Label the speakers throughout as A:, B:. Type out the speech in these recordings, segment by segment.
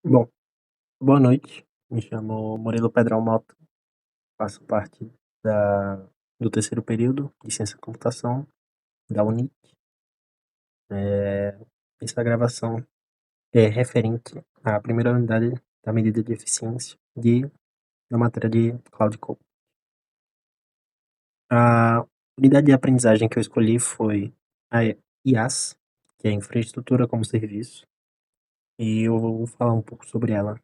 A: Bom, boa noite. Me chamo Murilo Pedral Mota, faço parte da, do terceiro período de Ciência da Computação da UNI. É, essa gravação é referente à primeira unidade da medida de eficiência da matéria de Cloud Code. A unidade de aprendizagem que eu escolhi foi a IaaS, que é Infraestrutura como Serviço, e eu vou falar um pouco sobre ela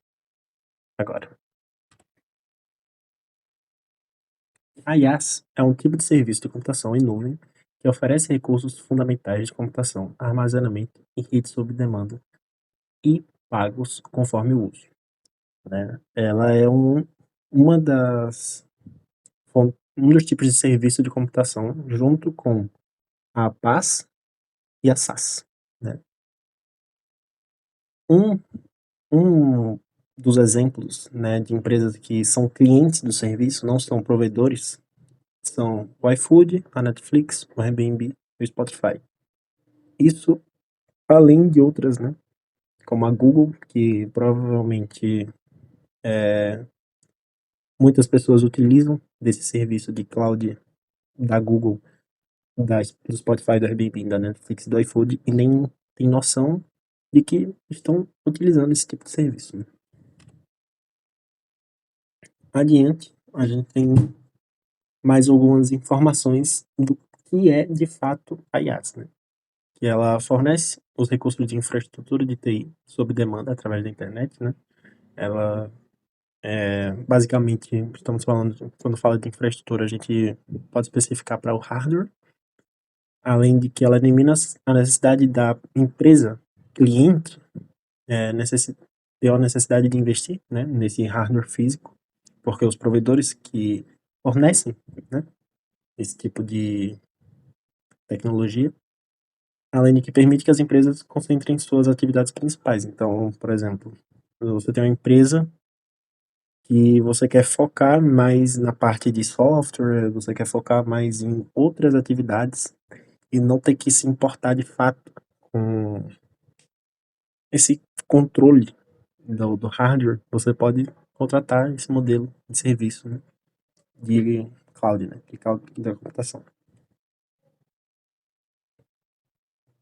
A: agora. A IaaS é um tipo de serviço de computação em nuvem que oferece recursos fundamentais de computação, armazenamento e rede sob demanda e pagos conforme o uso, né? Ela é uma um dos tipos de serviço de computação junto com a PaaS e a SaaS, né? Um, um dos exemplos, né, de empresas que são clientes do serviço, não são provedores, são o iFood, a Netflix, o Airbnb e o Spotify. Isso além de outras, né, como a Google, que provavelmente muitas pessoas utilizam desse serviço de cloud da Google, do Spotify, do Airbnb, da Netflix, do iFood, e nem tem noção de que estão utilizando esse tipo de serviço, né? Adiante, a gente tem mais algumas informações do que é de fato a IaaS, né? Que ela fornece os recursos de infraestrutura de TI sob demanda através da internet, né? Ela basicamente, estamos falando, quando fala de infraestrutura, a gente pode especificar para o hardware, além de que ela elimina a necessidade da empresa cliente ter a necessidade de investir, né, nesse hardware físico, porque os provedores que fornecem, né, esse tipo de tecnologia, além de que permite que as empresas concentrem suas atividades principais. Então, por exemplo, você tem uma empresa que você quer focar mais na parte de software, você quer focar mais em outras atividades e não ter que se importar de fato com esse controle do hardware, você pode contratar esse modelo de serviço, né, de cloud, né, de cloud da computação.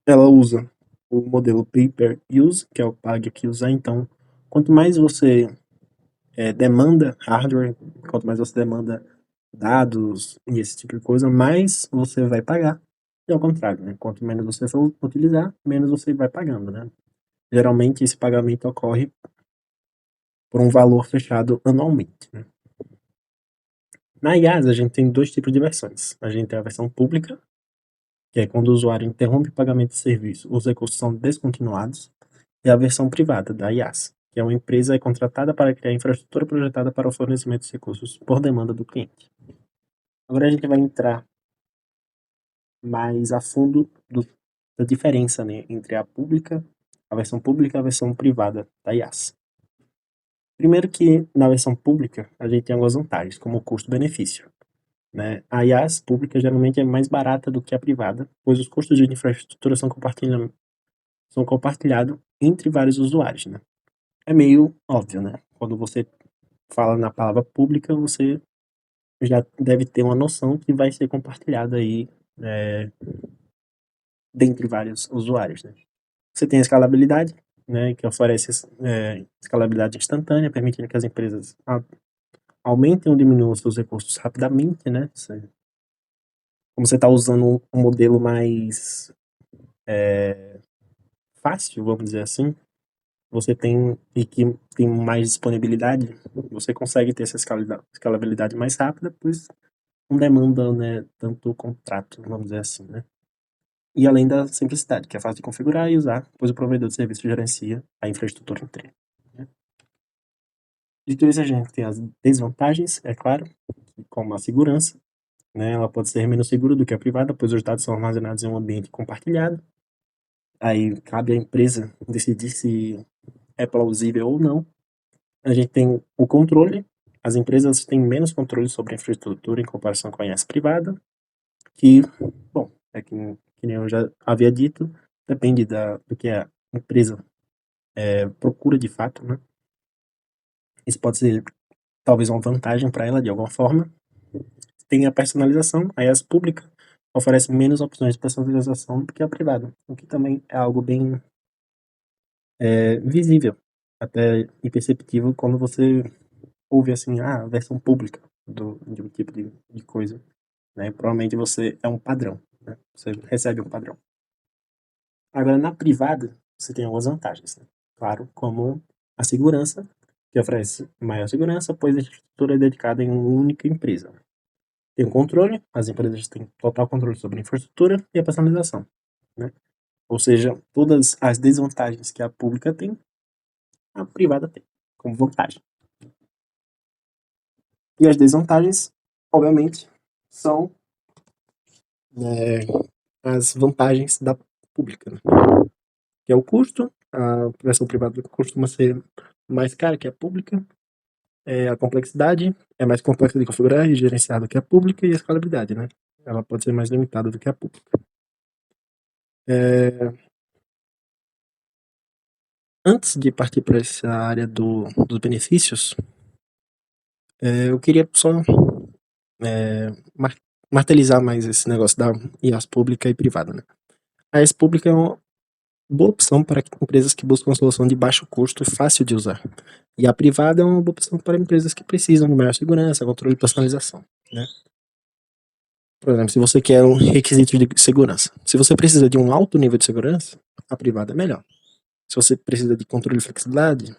A: Ela usa o modelo pay per use, que é o pague que usar. Então, quanto mais você demanda hardware, quanto mais você demanda dados e esse tipo de coisa, mais você vai pagar. E ao contrário, né? Quanto menos você for utilizar, menos você vai pagando, né? Geralmente esse pagamento ocorre por um valor fechado anualmente, né? Na IaaS a gente tem dois tipos de versões. A gente tem a versão pública, que é quando o usuário interrompe o pagamento de serviço, os recursos são descontinuados, e a versão privada da IaaS, que é uma empresa contratada para criar infraestrutura projetada para o fornecimento de recursos por demanda do cliente. Agora a gente vai entrar mais a fundo da diferença, né, entre a versão pública e a versão privada da IaaS. Primeiro que na versão pública a gente tem algumas vantagens, como o custo-benefício, né? A IaaS pública geralmente é mais barata do que a privada, pois os custos de infraestrutura são compartilhados entre vários usuários, né? É meio óbvio, né? Quando você fala na palavra pública, você já deve ter uma noção que vai ser compartilhada aí dentre vários usuários, né? Você tem a escalabilidade, né, que oferece escalabilidade instantânea, permitindo que as empresas aumentem ou diminuam seus recursos rapidamente, né? Como você está usando um modelo mais fácil, vamos dizer assim, você tem e que tem mais disponibilidade, você consegue ter essa escalabilidade mais rápida, pois não demanda, né, tanto contrato, vamos dizer assim, né? E além da simplicidade, que é fácil de configurar e usar, pois o provedor de serviço gerencia a infraestrutura inteira, né? Dito isso, a gente tem as desvantagens, é claro, como a segurança, né? Ela pode ser menos segura do que a privada, pois os dados são armazenados em um ambiente compartilhado. Aí cabe à empresa decidir se é plausível ou não. A gente tem o controle. As empresas têm menos controle sobre a infraestrutura em comparação com a IaaS privada, que, bom, que nem eu já havia dito, depende do que a empresa procura de fato, né? Isso pode ser talvez uma vantagem para ela de alguma forma. Tem a personalização, a IaaS pública oferece menos opções de personalização do que a privada, o que também é algo bem visível, até imperceptível quando você ouve assim, a versão pública de um tipo de coisa, né? Provavelmente você é um padrão, né? Você recebe um padrão. Agora, na privada, você tem algumas vantagens, né? Claro, como a segurança, que oferece maior segurança, pois a estrutura é dedicada em uma única empresa. Tem o controle, as empresas têm total controle sobre a infraestrutura e a personalização, né? Ou seja, todas as desvantagens que a pública tem, a privada tem, como vantagem. E as desvantagens, obviamente, são as vantagens da pública, né? Que é o custo, a versão privada costuma ser mais cara que a pública, a complexidade é mais complexa de configurar e gerenciar do que a pública, e a escalabilidade, né? Ela pode ser mais limitada do que a pública. Antes de partir para essa área dos benefícios, eu queria só martelizar mais esse negócio da IaaS pública e privada, né? A IaaS pública é uma boa opção para empresas que buscam uma solução de baixo custo e fácil de usar. E a privada é uma boa opção para empresas que precisam de maior segurança, controle e personalização, né? Por exemplo, se você quer um requisito de segurança, se você precisa de um alto nível de segurança, a privada é melhor. Se você precisa de controle e flexibilidade,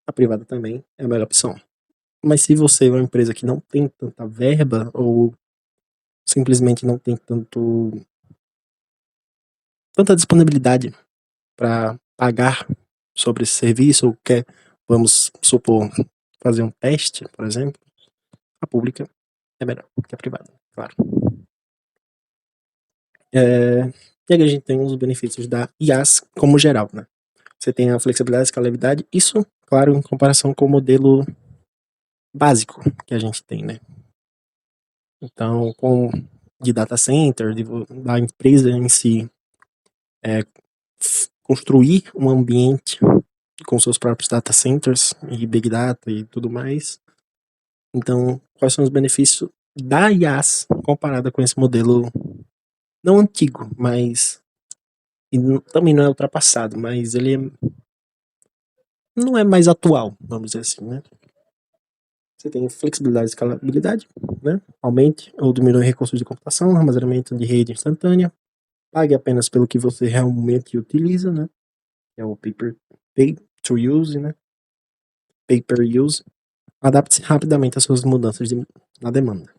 A: a privada também é a melhor opção. Mas se você é uma empresa que não tem tanta verba ou simplesmente não tem tanta disponibilidade para pagar sobre esse serviço ou quer, vamos supor, fazer um teste, por exemplo, a pública é melhor que a privada, claro. E aí a gente tem os benefícios da IaaS como geral, né? Você tem a flexibilidade e escalabilidade, isso, claro, em comparação com o modelo básico que a gente tem, né? Então, de data center, da empresa em si, construir um ambiente com seus próprios data centers e big data e tudo mais. Então, quais são os benefícios da IaaS comparada com esse modelo não antigo, mas também não é ultrapassado, mas ele não é mais atual, vamos dizer assim, né? Você tem flexibilidade e escalabilidade, né? Aumente ou diminui recursos de computação, armazenamento de rede instantânea, pague apenas pelo que você realmente utiliza, né? É o pay to use, né? Pay per use. Adapte-se rapidamente às suas mudanças na demanda.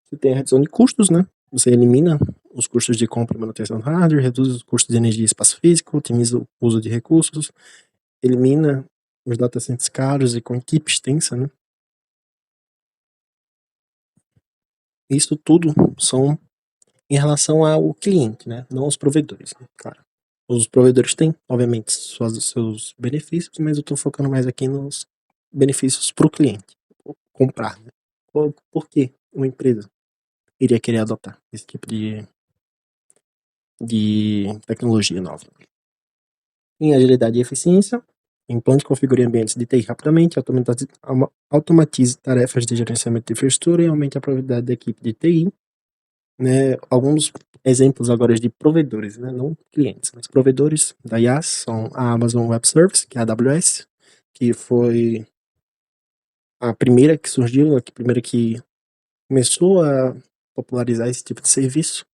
A: Você tem a redução de custos, né? Você elimina os custos de compra e manutenção do hardware, reduz os custos de energia e espaço físico, otimiza o uso de recursos, elimina os data centers caros e com equipe extensa, né? Isso tudo são em relação ao cliente, né? Não aos provedores, né? Claro. Os provedores têm, obviamente, seus benefícios, mas eu estou focando mais aqui nos benefícios para o cliente comprar, né? Por que uma empresa iria querer adotar esse tipo de tecnologia nova? Em agilidade e eficiência, implante e configure ambientes de TI rapidamente, automatize tarefas de gerenciamento de infraestrutura e aumente a probabilidade da equipe de TI. Né? Alguns exemplos agora de provedores, né? Não clientes, mas provedores da IaaS são a Amazon Web Service, que é a AWS, que foi a primeira que surgiu, a primeira que começou a popularizar esse tipo de serviço.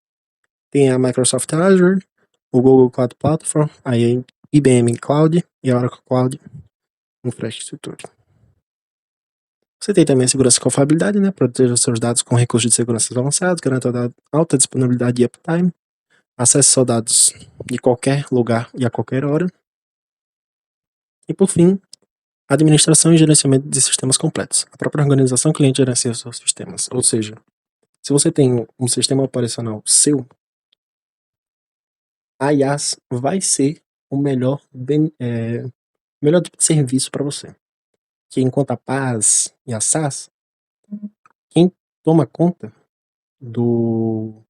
A: Tem a Microsoft Azure, o Google Cloud Platform, a IBM Cloud e a Oracle Cloud Infrastructure. Você tem também a segurança e confiabilidade, né? Proteger os seus dados com recursos de segurança avançados, garantir alta disponibilidade e uptime, acesso aos dados de qualquer lugar e a qualquer hora. E por fim, administração e gerenciamento de sistemas completos. A própria organização cliente gerencia os seus sistemas. Ou seja, se você tem um sistema operacional seu, a IaaS vai ser o melhor tipo de serviço para você. Que enquanto a PaaS e a SaaS, quem toma conta do...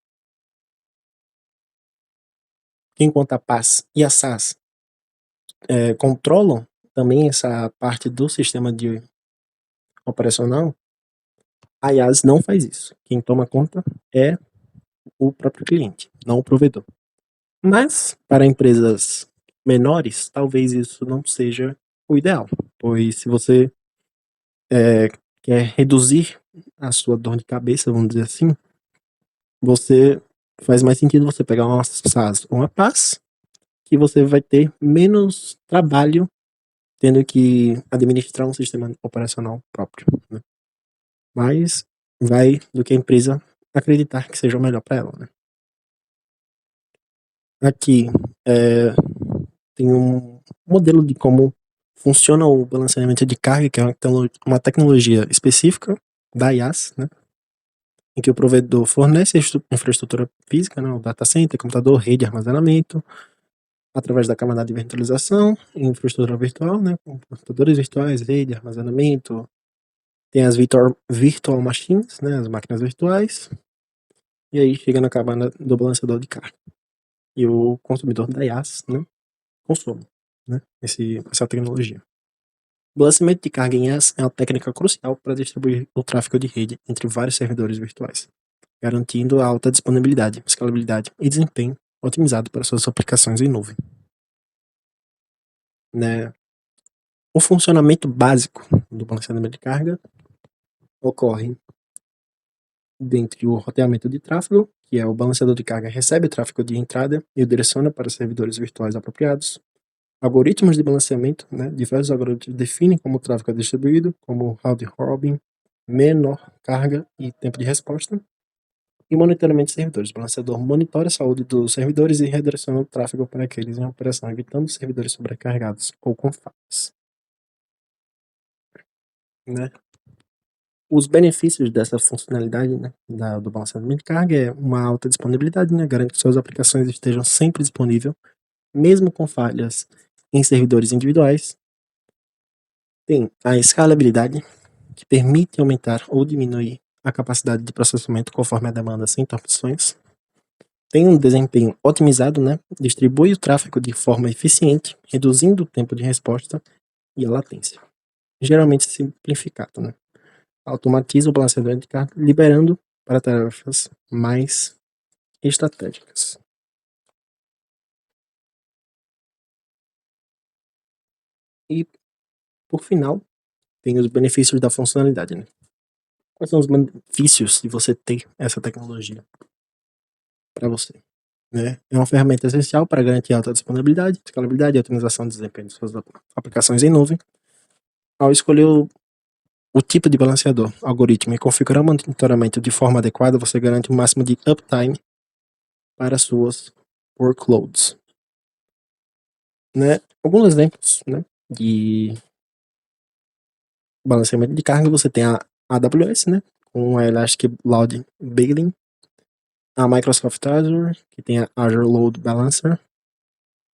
A: Que enquanto a PaaS e a SaaS controlam também essa parte do sistema operacional, a IaaS não faz isso. Quem toma conta é o próprio cliente, não o provedor. Mas, para empresas menores, talvez isso não seja o ideal, pois se você quer reduzir a sua dor de cabeça, vamos dizer assim, faz mais sentido você pegar uma SaaS ou uma PaaS, que você vai ter menos trabalho tendo que administrar um sistema operacional próprio, né? Mas vai do que a empresa acreditar que seja o melhor para ela, né? Aqui tem um modelo de como funciona o balanceamento de carga, que é uma tecnologia específica da IaaS, né? Em que o provedor fornece a infraestrutura física, né? O data center, computador, rede, armazenamento, através da camada de virtualização e infraestrutura virtual, né? Com computadores virtuais, rede, armazenamento. Tem as virtual machines, né? As máquinas virtuais. E aí chega na camada do balanceador de carga. E o consumidor da IaaS, né? Consome, né? Essa tecnologia. O balanceamento de carga em IaaS é uma técnica crucial para distribuir o tráfego de rede entre vários servidores virtuais, garantindo a alta disponibilidade, escalabilidade e desempenho otimizado para suas aplicações em nuvem, né? O funcionamento básico do balanceamento de carga ocorre dentre o roteamento de tráfego, que é o balanceador de carga recebe o tráfego de entrada e o direciona para servidores virtuais apropriados. Algoritmos de balanceamento, né? Diversos algoritmos definem como o tráfego é distribuído, como round robin, menor carga e tempo de resposta. E monitoramento de servidores. O balanceador monitora a saúde dos servidores e redireciona o tráfego para aqueles em operação, evitando servidores sobrecarregados ou com falhas, né? Os benefícios dessa funcionalidade, né, do balanceamento de carga é uma alta disponibilidade, né, garante que suas aplicações estejam sempre disponíveis, mesmo com falhas em servidores individuais. Tem a escalabilidade, que permite aumentar ou diminuir a capacidade de processamento conforme a demanda sem interrupções. Tem um desempenho otimizado, né, distribui o tráfego de forma eficiente, reduzindo o tempo de resposta e a latência. Geralmente simplificado, né? Automatiza o balanceamento de carga, liberando para tarefas mais estratégicas. E, por final, tem os benefícios da funcionalidade, né? Quais são os benefícios de você ter essa tecnologia para você, né? É uma ferramenta essencial para garantir alta disponibilidade, escalabilidade e otimização do desempenho de suas aplicações em nuvem. Ao escolher o tipo de balanceador, algoritmo e configurar o monitoramento de forma adequada, você garante o máximo de uptime para suas workloads, né? Alguns exemplos, né, de balanceamento de carga, você tem a AWS, né, com a Elastic Load Balancing, a Microsoft Azure, que tem a Azure Load Balancer,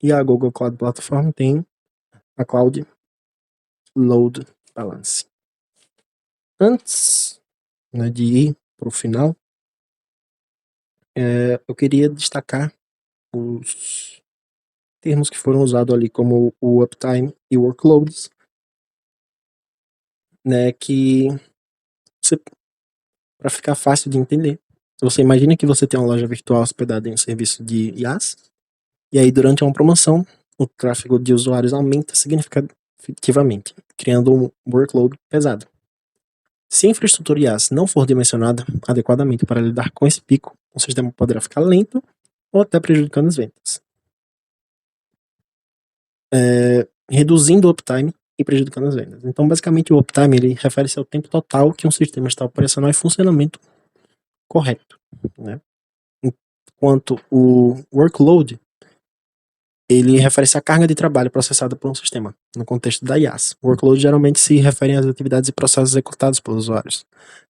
A: e a Google Cloud Platform tem a Cloud Load Balance. Antes, né, de ir para o final, eu queria destacar os termos que foram usados ali, como o uptime e workloads, né, que para ficar fácil de entender. Você imagina que você tem uma loja virtual hospedada em um serviço de IaaS, e aí durante uma promoção, o tráfego de usuários aumenta significativamente, criando um workload pesado. Se a infraestrutura IaaS não for dimensionada adequadamente para lidar com esse pico, o sistema poderá ficar lento ou até prejudicando as vendas, reduzindo o uptime e prejudicando as vendas. Então, basicamente, o uptime ele refere-se ao tempo total que um sistema está operacional em funcionamento correto, né? Enquanto o workload ele refere-se à carga de trabalho processada por um sistema, no contexto da IaaS. O workload geralmente se refere às atividades e processos executados pelos usuários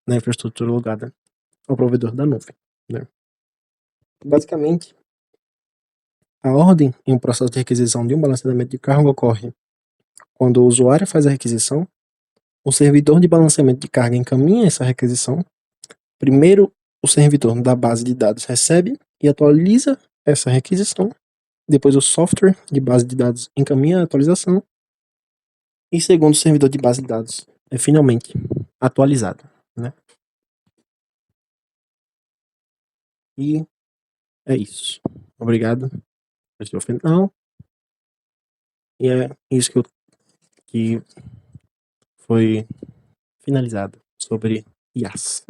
A: na infraestrutura alugada ao provedor da nuvem, né? Basicamente, a ordem em um processo de requisição de um balanceamento de carga ocorre quando o usuário faz a requisição, o servidor de balanceamento de carga encaminha essa requisição, primeiro o servidor da base de dados recebe e atualiza essa requisição, depois o software de base de dados encaminha a atualização, e segundo o servidor de base de dados é finalmente atualizado, né? E é isso. Obrigado por assistir ao final. E é isso que foi finalizado sobre IaaS.